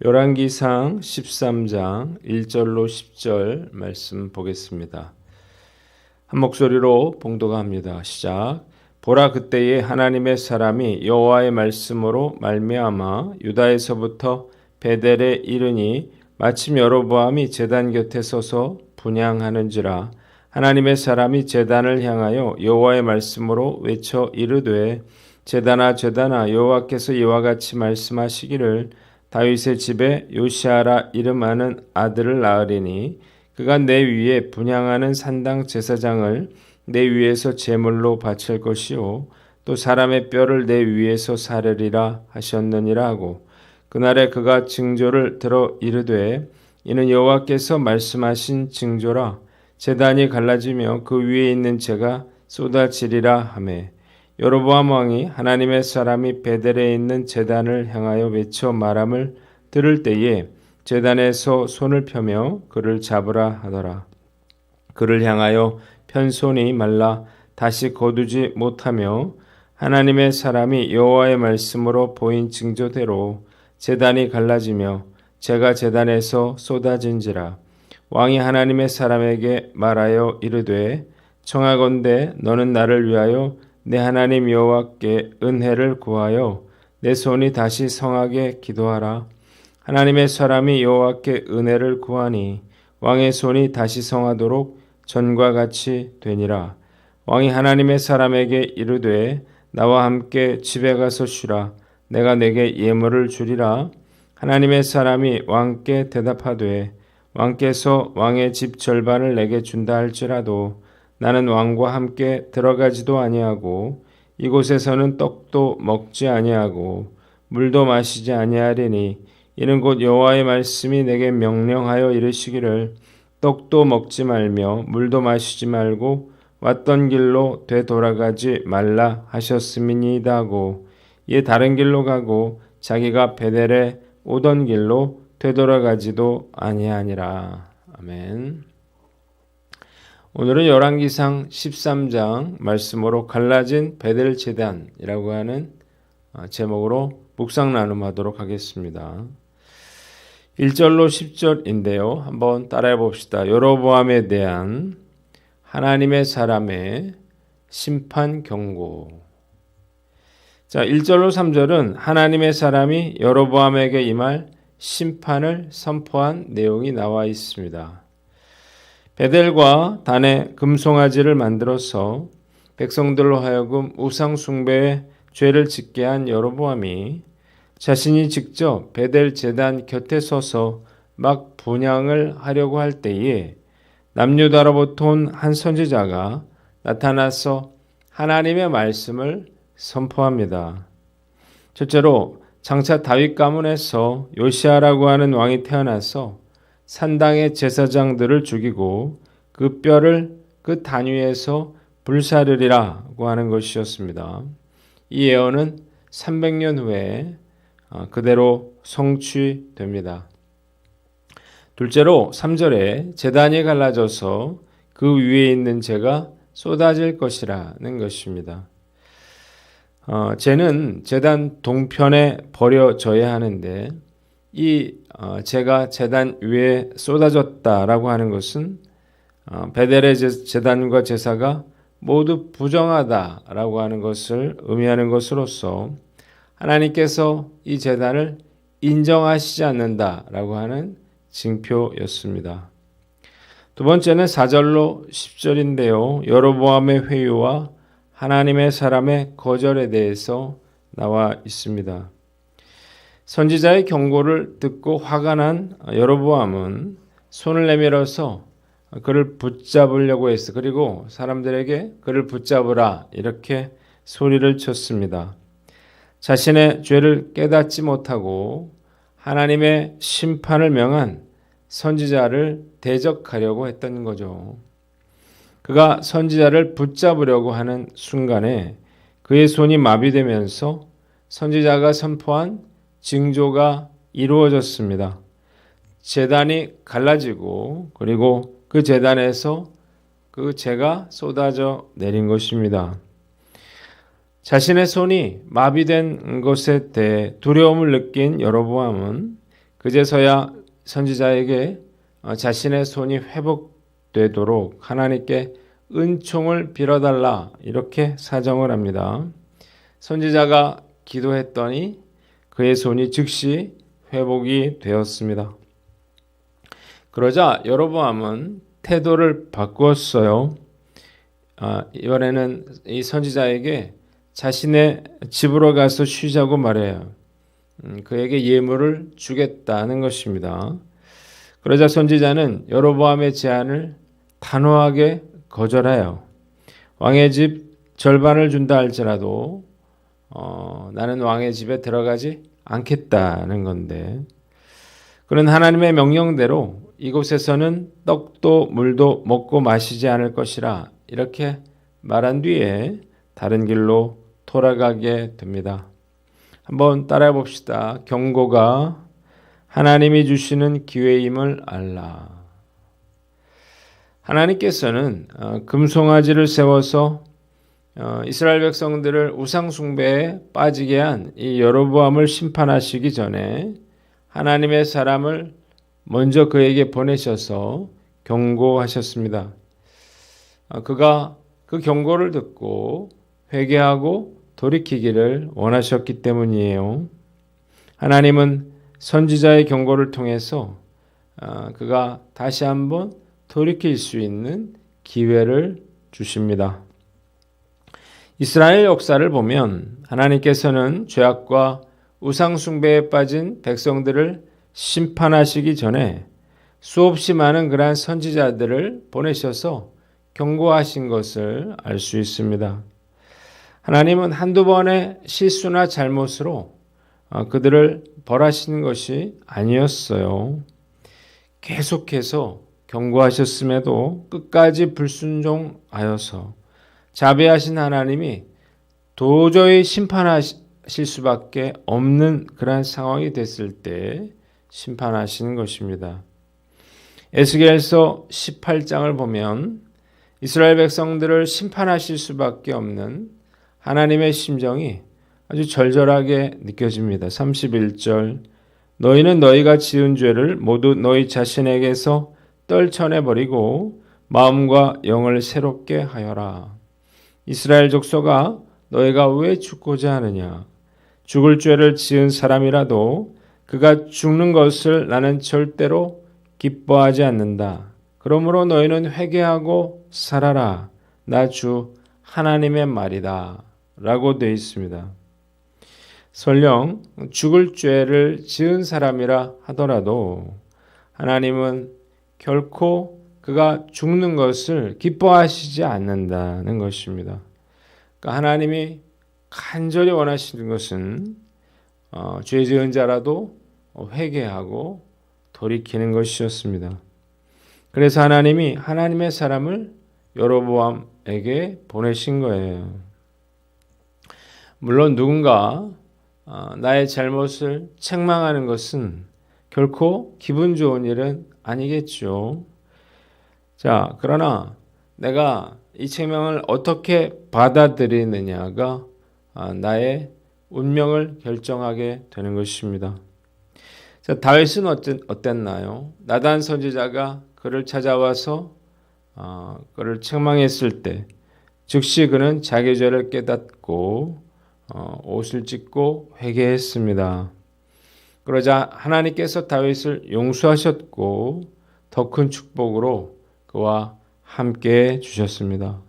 열왕기상 13장 1절로 10절 말씀 보겠습니다. 한 목소리로 봉독합니다. 시작. 보라, 그때에 하나님의 사람이 여호와의 말씀으로 말미암아 유다에서부터 베델에 이르니 마침 여로보암이 제단 곁에 서서 분향하는지라. 하나님의 사람이 제단을 향하여 여호와의 말씀으로 외쳐 이르되, 제단아 제단아, 여호와께서 이와 같이 말씀하시기를, 다윗의 집에 요시아라 이름하는 아들을 낳으리니 그가 내 위에 분향하는 산당 제사장을 내 위에서 제물로 바칠 것이요 또 사람의 뼈를 내 위에서 사르리라 하셨느니라 하고, 그날에 그가 징조를 들어 이르되, 이는 여호와께서 말씀하신 징조라. 제단이 갈라지며 그 위에 있는 재가 쏟아지리라 하매, 여로보암 왕이 하나님의 사람이 베델에 있는 제단을 향하여 외쳐 말함을 들을 때에 제단에서 손을 펴며 그를 잡으라 하더라. 그를 향하여 편 손이 말라 다시 거두지 못하며 하나님의 사람이 여호와의 말씀으로 보인 징조대로 제단이 갈라지며 재가 제단에서 쏟아진지라. 왕이 하나님의 사람에게 말하여 이르되, 청하건대 너는 나를 위하여 내 하나님 여호와께 은혜를 구하여 내 손이 다시 성하게 기도하라. 하나님의 사람이 여호와께 은혜를 구하니 왕의 손이 다시 성하도록 전과 같이 되니라. 왕이 하나님의 사람에게 이르되, 나와 함께 집에 가서 쉬라. 내가 내게 예물을 주리라. 하나님의 사람이 왕께 대답하되, 왕께서 왕의 집 절반을 내게 준다 할지라도 나는 왕과 함께 들어가지도 아니하고 이곳에서는 떡도 먹지 아니하고 물도 마시지 아니하리니, 이는 곧 여호와의 말씀이 내게 명령하여 이르시기를, 떡도 먹지 말며 물도 마시지 말고 왔던 길로 되돌아가지 말라 하셨음이니이다 하고, 이에 다른 길로 가고 자기가 베델에 오던 길로 되돌아가지도 아니하니라. 아멘. 오늘은 열왕기상 13장 말씀으로 갈라진 베델 제단이라고 하는 제목으로 묵상 나눔하도록 하겠습니다. 1절로 10절인데요. 한번 따라해 봅시다. 여로보암에 대한 하나님의 사람의 심판 경고. 자, 1절로 3절은 하나님의 사람이 여로보암에게 임할 심판을 선포한 내용이 나와 있습니다. 베델과 단에 금송아지를 만들어서 백성들로 하여금 우상 숭배의 죄를 짓게 한 여로보암이 자신이 직접 베델 제단 곁에 서서 막 분향을 하려고 할 때에 남유다로부터 온 한 선지자가 나타나서 하나님의 말씀을 선포합니다. 첫째로 장차 다윗 가문에서 요시아라고 하는 왕이 태어나서 산당의 제사장들을 죽이고 그 뼈를 그 단위에서 불사르리라고 하는 것이었습니다. 이 예언은 300년 후에 그대로 성취됩니다. 둘째로 3절에 제단이 갈라져서 그 위에 있는 재가 쏟아질 것이라는 것입니다. 재는 제단 동편에 버려져야 하는데 이 재가 제단 위에 쏟아졌다라고 하는 것은 베델의 제단과 제사가 모두 부정하다라고 하는 것을 의미하는 것으로서 하나님께서 이 제단을 인정하시지 않는다라고 하는 징표였습니다. 두 번째는 4절로 10절인데요. 여로보암의 회유와 하나님의 사람의 거절에 대해서 나와 있습니다. 선지자의 경고를 듣고 화가 난 여로보암은 손을 내밀어서 그를 붙잡으려고 했어. 그리고 사람들에게 그를 붙잡으라 이렇게 소리를 쳤습니다. 자신의 죄를 깨닫지 못하고 하나님의 심판을 명한 선지자를 대적하려고 했던 거죠. 그가 선지자를 붙잡으려고 하는 순간에 그의 손이 마비되면서 선지자가 선포한 징조가 이루어졌습니다. 제단이 갈라지고 그리고 그 제단에서 그 재가 쏟아져 내린 것입니다. 자신의 손이 마비된 것에 대해 두려움을 느낀 여로보암은 그제서야 선지자에게 자신의 손이 회복되도록 하나님께 은총을 빌어달라 이렇게 사정을 합니다. 선지자가 기도했더니 그의 손이 즉시 회복이 되었습니다. 그러자 여로보암은 태도를 바꾸었어요. 이번에는 이 선지자에게 자신의 집으로 가서 쉬자고 말해요. 그에게 예물을 주겠다는 것입니다. 그러자 선지자는 여로보암의 제안을 단호하게 거절해요. 왕의 집 절반을 준다 할지라도 나는 왕의 집에 들어가지 않겠다는 건데, 그는 하나님의 명령대로 이곳에서는 떡도 물도 먹고 마시지 않을 것이라 이렇게 말한 뒤에 다른 길로 돌아가게 됩니다. 한번 따라해 봅시다. 경고가 하나님이 주시는 기회임을 알라. 하나님께서는 금송아지를 세워서 이스라엘 백성들을 우상 숭배에 빠지게 한 이 여로보암을 심판하시기 전에 하나님의 사람을 먼저 그에게 보내셔서 경고하셨습니다. 그가 그 경고를 듣고 회개하고 돌이키기를 원하셨기 때문이에요. 하나님은 선지자의 경고를 통해서 그가 다시 한번 돌이킬 수 있는 기회를 주십니다. 이스라엘 역사를 보면 하나님께서는 죄악과 우상 숭배에 빠진 백성들을 심판하시기 전에 수없이 많은 그러한 선지자들을 보내셔서 경고하신 것을 알 수 있습니다. 하나님은 한두 번의 실수나 잘못으로 그들을 벌하시는 것이 아니었어요. 계속해서 경고하셨음에도 끝까지 불순종하여서 자비하신 하나님이 도저히 심판하실 수밖에 없는 그러한 상황이 됐을 때 심판하시는 것입니다. 에스겔서 18장을 보면 이스라엘 백성들을 심판하실 수밖에 없는 하나님의 심정이 아주 절절하게 느껴집니다. 31절 너희는 너희가 지은 죄를 모두 너희 자신에게서 떨쳐내버리고 마음과 영을 새롭게 하여라. 이스라엘 족속아 너희가 왜 죽고자 하느냐? 죽을 죄를 지은 사람이라도 그가 죽는 것을 나는 절대로 기뻐하지 않는다. 그러므로 너희는 회개하고 살아라. 나 주 하나님의 말이다. 라고 되어 있습니다. 설령 죽을 죄를 지은 사람이라 하더라도 하나님은 결코 그가 죽는 것을 기뻐하시지 않는다는 것입니다. 그러니까 하나님이 간절히 원하시는 것은 죄 지은 자라도 회개하고 돌이키는 것이었습니다. 그래서 하나님이 하나님의 사람을 여로보암에게 보내신 거예요. 물론 누군가 나의 잘못을 책망하는 것은 결코 기분 좋은 일은 아니겠죠. 자, 그러나 내가 이 책망을 어떻게 받아들이느냐가 나의 운명을 결정하게 되는 것입니다. 자, 다윗은 어땠나요? 나단 선지자가 그를 찾아와서 그를 책망했을 때 즉시 그는 자기 죄를 깨닫고 옷을 찢고 회개했습니다. 그러자 하나님께서 다윗을 용서하셨고 더 큰 축복으로 그와 함께 주셨습니다.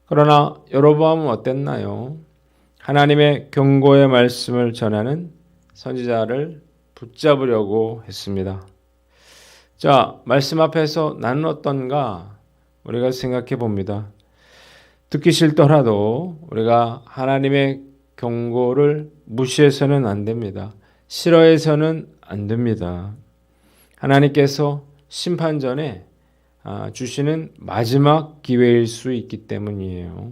그러나 여로보암은 어땠나요? 하나님의 경고의 말씀을 전하는 선지자를 붙잡으려고 했습니다. 자, 말씀 앞에서 나는 어떤가 우리가 생각해 봅니다. 듣기 싫더라도 우리가 하나님의 경고를 무시해서는 안 됩니다. 싫어해서는 안 됩니다. 하나님께서 심판 전에 주시는 마지막 기회일 수 있기 때문이에요.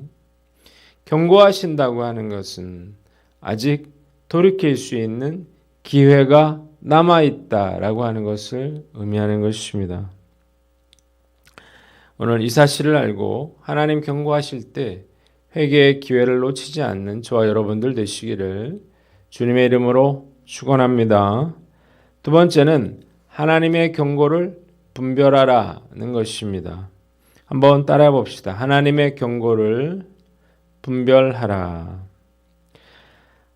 경고하신다고 하는 것은 아직 돌이킬 수 있는 기회가 남아있다라고 하는 것을 의미하는 것입니다. 오늘 이 사실을 알고 하나님 경고하실 때 회개의 기회를 놓치지 않는 저와 여러분들 되시기를 주님의 이름으로 축원합니다. 두 번째는 하나님의 경고를 분별하라는 것입니다. 한번 따라해 봅시다. 하나님의 경고를 분별하라.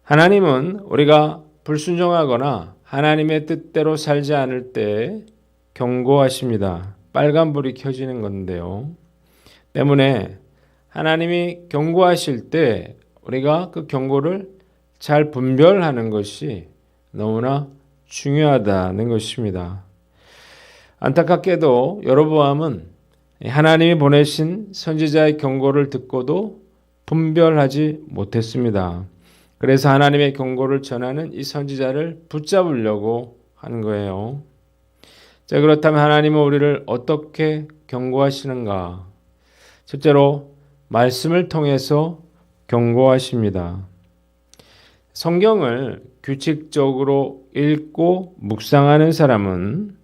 하나님은 우리가 불순종하거나 하나님의 뜻대로 살지 않을 때 경고하십니다. 빨간불이 켜지는 건데요. 때문에 하나님이 경고하실 때 우리가 그 경고를 잘 분별하는 것이 너무나 중요하다는 것입니다. 안타깝게도 여로보암은 하나님이 보내신 선지자의 경고를 듣고도 분별하지 못했습니다. 그래서 하나님의 경고를 전하는 이 선지자를 붙잡으려고 하는 거예요. 자, 그렇다면 하나님은 우리를 어떻게 경고하시는가? 첫째로 말씀을 통해서 경고하십니다. 성경을 규칙적으로 읽고 묵상하는 사람은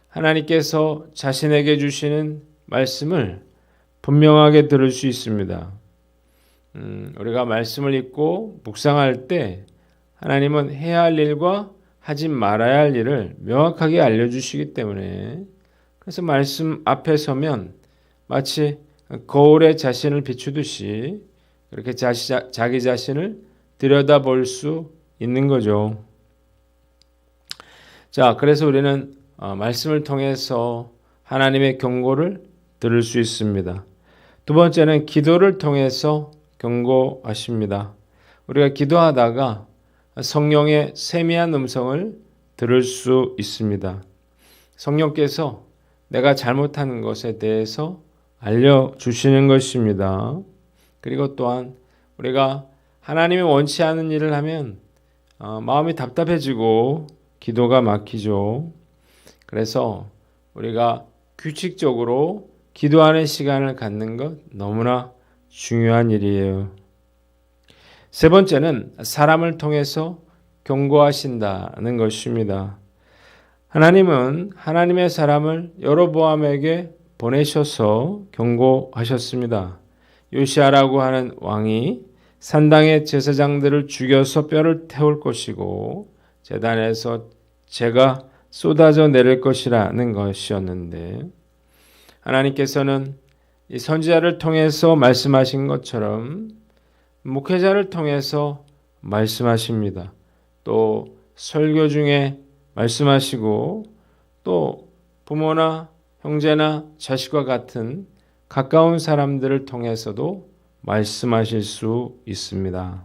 하나님께서 자신에게 주시는 말씀을 분명하게 들을 수 있습니다. 우리가 말씀을 읽고 묵상할 때 하나님은 해야 할 일과 하지 말아야 할 일을 명확하게 알려주시기 때문에 그래서 말씀 앞에 서면 마치 거울에 자신을 비추듯이 그렇게 자기 자신을 들여다볼 수 있는 거죠. 자, 그래서 우리는 말씀을 통해서 하나님의 경고를 들을 수 있습니다. 두 번째는 기도를 통해서 경고하십니다. 우리가 기도하다가 성령의 세미한 음성을 들을 수 있습니다. 성령께서 내가 잘못하는 것에 대해서 알려주시는 것입니다. 그리고 또한 우리가 하나님이 원치 않은 일을 하면 마음이 답답해지고 기도가 막히죠. 그래서 우리가 규칙적으로 기도하는 시간을 갖는 것 너무나 중요한 일이에요. 세 번째는 사람을 통해서 경고하신다는 것입니다. 하나님은 하나님의 사람을 여로보암에게 보내셔서 경고하셨습니다. 요시아라고 하는 왕이 산당의 제사장들을 죽여서 뼈를 태울 것이고 제단에서 재가 쏟아져 내릴 것이라는 것이었는데 하나님께서는 이 선지자를 통해서 말씀하신 것처럼 목회자를 통해서 말씀하십니다. 또 설교 중에 말씀하시고 또 부모나 형제나 자식과 같은 가까운 사람들을 통해서도 말씀하실 수 있습니다.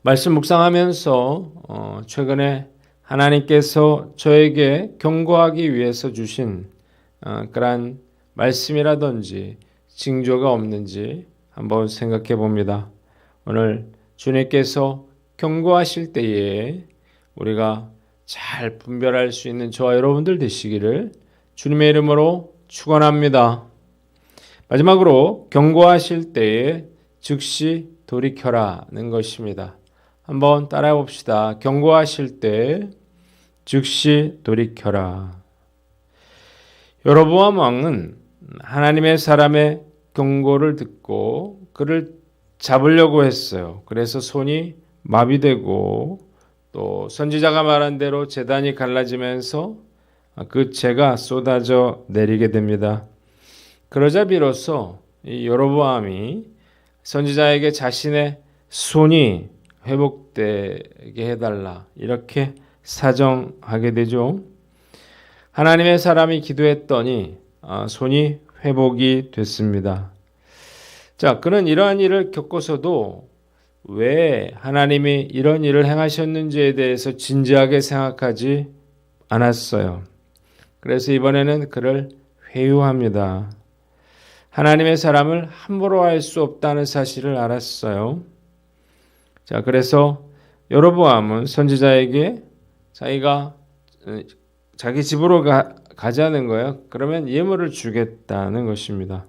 말씀 묵상하면서 최근에 하나님께서 저에게 경고하기 위해서 주신 그러한 말씀이라든지 징조가 없는지 한번 생각해 봅니다. 오늘 주님께서 경고하실 때에 우리가 잘 분별할 수 있는 저와 여러분들 되시기를 주님의 이름으로 축원합니다. 마지막으로 경고하실 때에 즉시 돌이켜라는 것입니다. 한번 따라해 봅시다. 경고하실 때 즉시 돌이켜라. 여로보암 왕은 하나님의 사람의 경고를 듣고 그를 잡으려고 했어요. 그래서 손이 마비되고 또 선지자가 말한 대로 제단이 갈라지면서 그 재가 쏟아져 내리게 됩니다. 그러자 비로소 이 여로보암이 선지자에게 자신의 손이 회복되게 해달라 이렇게 사정하게 되죠. 하나님의 사람이 기도했더니 손이 회복이 됐습니다. 자, 그는 이러한 일을 겪고서도 왜 하나님이 이런 일을 행하셨는지에 대해서 진지하게 생각하지 않았어요. 그래서 이번에는 그를 회유합니다. 하나님의 사람을 함부로 할 수 없다는 사실을 알았어요. 자, 그래서 여로보암은 선지자에게 자기가 자기 집으로 가자는 거예요. 그러면 예물을 주겠다는 것입니다.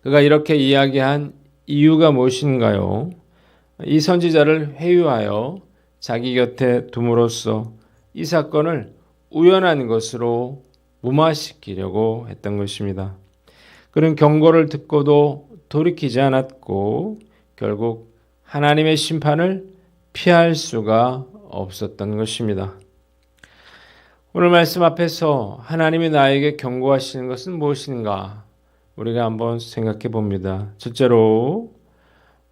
그가 이렇게 이야기한 이유가 무엇인가요? 이 선지자를 회유하여 자기 곁에 둠으로써 이 사건을 우연한 것으로 무마시키려고 했던 것입니다. 그는 경고를 듣고도 돌이키지 않았고 결국 하나님의 심판을 피할 수가 없었던 것입니다. 오늘 말씀 앞에서 하나님이 나에게 경고하시는 것은 무엇인가? 우리가 한번 생각해 봅니다. 첫째로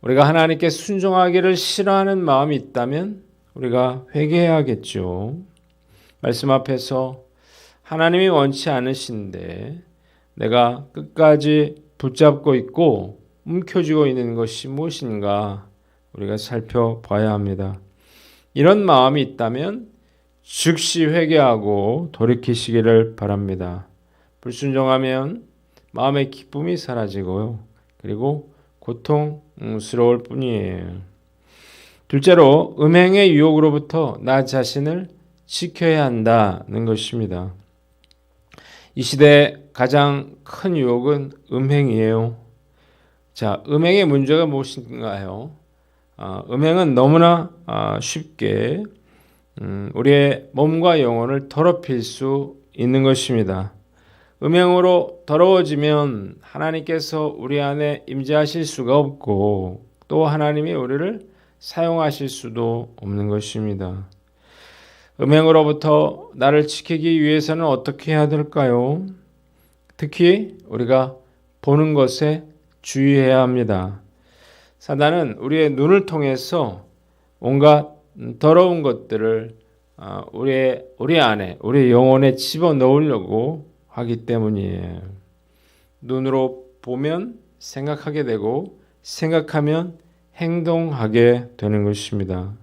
우리가 하나님께 순종하기를 싫어하는 마음이 있다면 우리가 회개해야겠죠. 말씀 앞에서 하나님이 원치 않으신데 내가 끝까지 붙잡고 있고 움켜쥐고 있는 것이 무엇인가 우리가 살펴봐야 합니다. 이런 마음이 있다면 즉시 회개하고 돌이키시기를 바랍니다. 불순종하면 마음의 기쁨이 사라지고요. 그리고 고통스러울 뿐이에요. 둘째로 음행의 유혹으로부터 나 자신을 지켜야 한다는 것입니다. 이 시대의 가장 큰 유혹은 음행이에요. 자, 음행의 문제가 무엇인가요? 음행은 너무나 쉽게 우리의 몸과 영혼을 더럽힐 수 있는 것입니다. 음행으로 더러워지면 하나님께서 우리 안에 임재하실 수가 없고 또 하나님이 우리를 사용하실 수도 없는 것입니다. 음행으로부터 나를 지키기 위해서는 어떻게 해야 될까요? 특히 우리가 보는 것에 주의해야 합니다. 사단은 우리의 눈을 통해서 온갖 더러운 것들을 우리 안에, 우리 영혼에 집어넣으려고 하기 때문이에요. 눈으로 보면 생각하게 되고 생각하면 행동하게 되는 것입니다.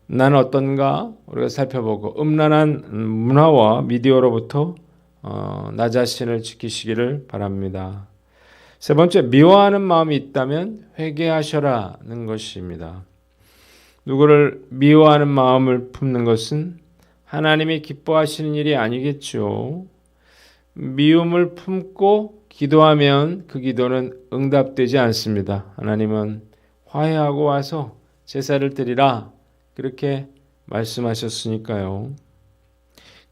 나는 어떤가? 우리가 살펴보고 음란한 문화와 미디어로부터 나 자신을 지키시기를 바랍니다. 세 번째, 미워하는 마음이 있다면 회개하셔라는 것입니다. 누구를 미워하는 마음을 품는 것은 하나님이 기뻐하시는 일이 아니겠죠. 미움을 품고 기도하면 그 기도는 응답되지 않습니다. 하나님은 화해하고 와서 제사를 드리라 그렇게 말씀하셨으니까요.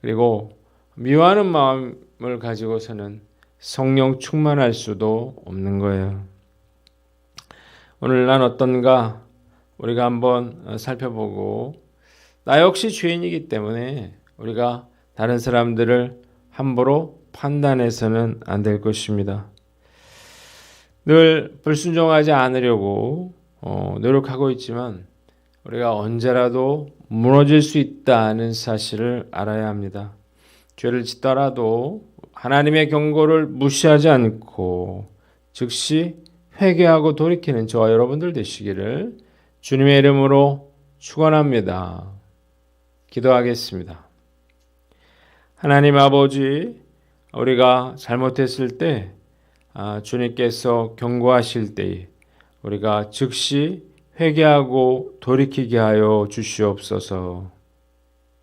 그리고 미워하는 마음을 가지고서는 성령 충만할 수도 없는 거예요. 오늘 난 어떤가 우리가 한번 살펴보고 나 역시 죄인이기 때문에 우리가 다른 사람들을 함부로 판단해서는 안 될 것입니다. 늘 불순종하지 않으려고 노력하고 있지만 우리가 언제라도 무너질 수 있다는 사실을 알아야 합니다. 죄를 짓더라도 하나님의 경고를 무시하지 않고 즉시 회개하고 돌이키는 저와 여러분들 되시기를 주님의 이름으로 축원합니다. 기도하겠습니다. 하나님 아버지, 우리가 잘못했을 때 주님께서 경고하실 때 우리가 즉시 회개하고 돌이키게 하여 주시옵소서.